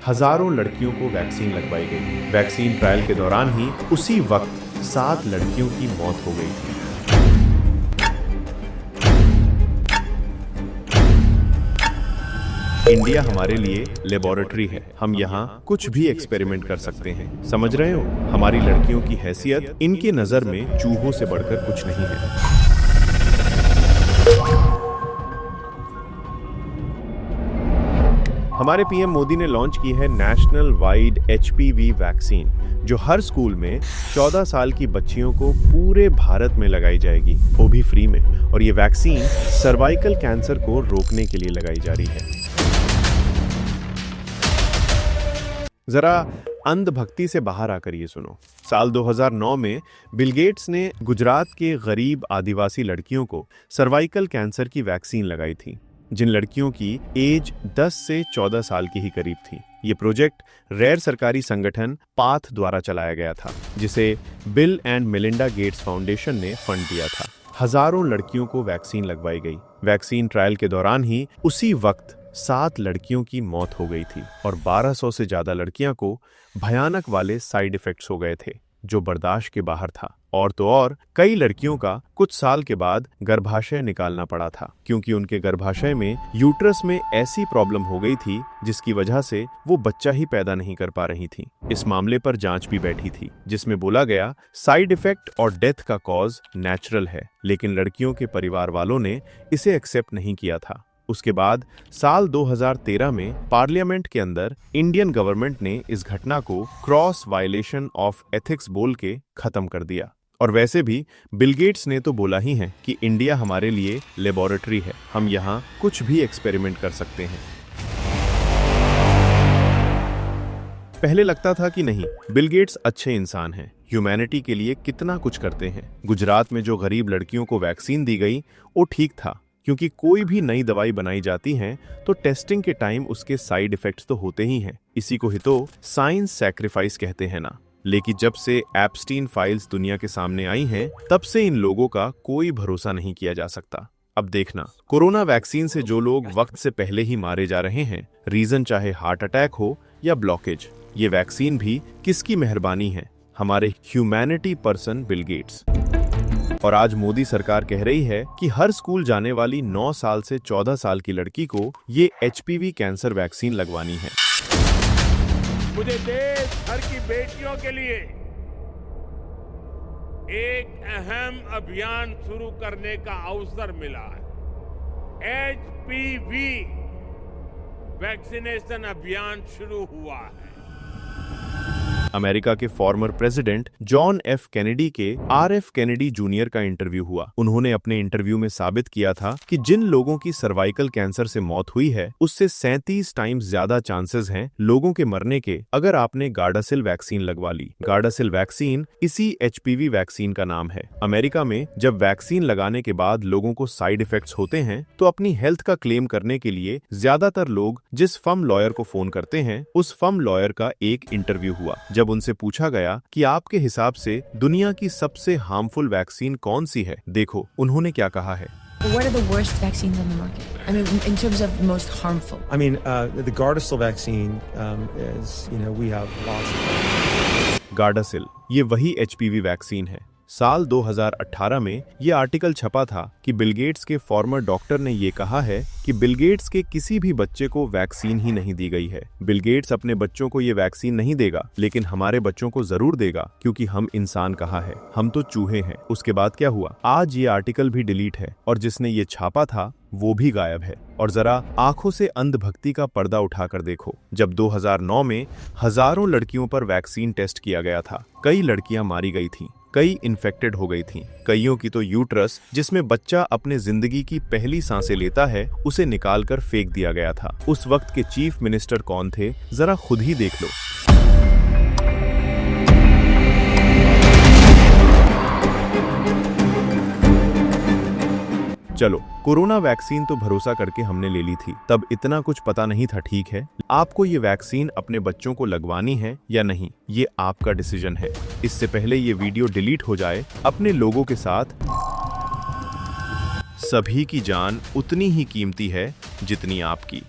हजारों लड़कियों को वैक्सीन लगवाई गई। वैक्सीन ट्रायल के दौरान ही उसी वक्त 7 लड़कियों की मौत हो गई थी। इंडिया हमारे लिए लेबोरेटरी है। हम यहाँ कुछ भी एक्सपेरिमेंट कर सकते हैं। समझ रहे हो, हमारी लड़कियों की हैसियत इनकी नजर में चूहों से बढ़कर कुछ नहीं है। हमारे पीएम मोदी ने लॉन्च की है नेशनल वाइड एचपीवी वैक्सीन, जो हर स्कूल में 14 साल की बच्चियों को पूरे भारत में लगाई जाएगी, वो भी फ्री में। और ये वैक्सीन सर्वाइकल कैंसर को रोकने के लिए लगाई जा रही है। जरा अंधभक्ति से बाहर आकर ये सुनो। साल 2009 में बिल गेट्स ने गुजरात के गरीब आदिवासी लड़कियों को सर्वाइकल कैंसर की वैक्सीन लगाई थी, जिन लड़कियों की एज 10 से 14 साल की ही करीब थी। ये प्रोजेक्ट गैर सरकारी संगठन पाथ द्वारा चलाया गया था, जिसे bill and Melinda Gates foundation ने फंड दिया था। हजारों लड़कियों को वैक्सीन लगवाई गई। वैक्सीन ट्रायल के दौरान ही उसी वक्त 7 लड़कियों की मौत हो गई थी और 1200 से ज्यादा लड़कियां को भयानक वाले साइड इफेक्ट्स हो गए थे, जो बर्दाश्त के बाहर था। और तो और कई लड़कियों का कुछ साल के बाद गर्भाशय निकालना पड़ा था, क्योंकि उनके गर्भाशय में यूट्रस में ऐसी प्रॉब्लम हो गई थी जिसकी वजह से वो बच्चा ही पैदा नहीं कर पा रही थी। इस मामले पर जांच भी बैठी थी, जिसमें बोला गया साइड इफेक्ट और डेथ का कॉज नेचुरल है, लेकिन लड़कियों के परिवार वालों ने इसे एक्सेप्ट नहीं किया था। उसके बाद साल 2013 में पार्लियामेंट के अंदर इंडियन गवर्नमेंट ने इस घटना को क्रॉस वायलेशन ऑफ एथिक्स बोल के खत्म कर दिया। और वैसे भी बिल गेट्स ने तो बोला ही है कि इंडिया हमारे लिए लेबोरेटरी है। हम यहाँ कुछ भी एक्सपेरिमेंट कर सकते हैं। पहले लगता था कि नहीं, बिल गेट्स अच्छे इंसान हैं, ह्यूमैनिटी के लिए कितना कुछ करते हैं। गुजरात में जो गरीब लड़कियों को वैक्सीन दी गई वो ठीक था, क्योंकि कोई भी नई दवाई बनाई जाती है तो टेस्टिंग के टाइम उसके साइड इफेक्ट्स तो होते ही हैं। इसी को ही तो साइंस सैक्रिफाइस कहते हैं ना। लेकिन जब से एप्स्टीन फाइल्स दुनिया के सामने आई हैं, तब से इन लोगों का कोई भरोसा नहीं किया जा सकता। अब देखना, कोरोना वैक्सीन से जो लोग वक्त से पहले ही मारे जा रहे हैं, रीजन चाहे हार्ट अटैक हो या ब्लॉकेज, ये वैक्सीन भी किसकी मेहरबानी है? हमारे ह्यूमैनिटी पर्सन बिल गेट्स। और आज मोदी सरकार कह रही है कि हर स्कूल जाने वाली 9 साल से 14 साल की लड़की को ये एचपीवी कैंसर वैक्सीन लगवानी है। मुझे देश भर की बेटियों के लिए एक अहम अभियान शुरू करने का अवसर मिला है। एचपीवी वैक्सीनेशन अभियान शुरू हुआ है। अमेरिका के former president John F Kennedy के आरएफ कैनेडी जूनियर का इंटरव्यू हुआ। उन्होंने अपने इंटरव्यू में साबित किया था कि जिन लोगों की सर्वाइकल कैंसर से मौत हुई है, उससे 37 टाइम्स ज्यादा चांसेस हैं लोगों के मरने के अगर आपने गार्डासिल वैक्सीन लगवा ली। गार्डासिल वैक्सीन इसी एचपीवी वैक्सीन का नाम है। अमेरिका में जब वैक्सीन लगाने के बाद लोगों को साइड इफेक्ट्स होते हैं, तो अपनी हेल्थ का क्लेम करने के लिए ज्यादातर लोग जिस फर्म लॉयर को फोन करते हैं, उस फर्म लॉयर का एक इंटरव्यू हुआ। जब उनसे पूछा गया कि आपके हिसाब से दुनिया की सबसे हार्मफुल वैक्सीन कौन सी है, देखो उन्होंने क्या कहा है। What are the worst vaccines on the market? I mean, in terms of most harmful. I mean, the Gardasil vaccine is, we have lots of. Gardasil ये वही एचपीवी वैक्सीन है। साल 2018 में ये आर्टिकल छपा था कि बिल गेट्स के फॉर्मर डॉक्टर ने ये कहा है कि बिल गेट्स के किसी भी बच्चे को वैक्सीन ही नहीं दी गई है। बिल गेट्स अपने बच्चों को ये वैक्सीन नहीं देगा, लेकिन हमारे बच्चों को जरूर देगा, क्योंकि हम इंसान कहाँ है, हम तो चूहे हैं। उसके बाद क्या हुआ? आज ये आर्टिकल भी डिलीट है और जिसने ये छापा था वो भी गायब है। और जरा आंखों से अंधभक्ति का पर्दा उठाकर देखो। जब 2009 में हजारों लड़कियों पर वैक्सीन टेस्ट किया गया था, कई लड़कियां मारी गई थीं, कई इन्फेक्टेड हो गई थीं, कईयों की तो यूट्रस जिसमें बच्चा अपने जिंदगी की पहली सांसें लेता है, उसे निकालकर फेंक दिया गया था। उस वक्त के चीफ मिनिस्टर कौन थे, जरा खुद ही देख लो। चलो, कोरोना वैक्सीन तो भरोसा करके हमने ले ली थी, तब इतना कुछ पता नहीं था, ठीक है। आपको ये वैक्सीन अपने बच्चों को लगवानी है या नहीं, ये आपका डिसीजन है। इससे पहले ये वीडियो डिलीट हो जाए, अपने लोगों के साथ सभी की जान उतनी ही कीमती है जितनी आपकी।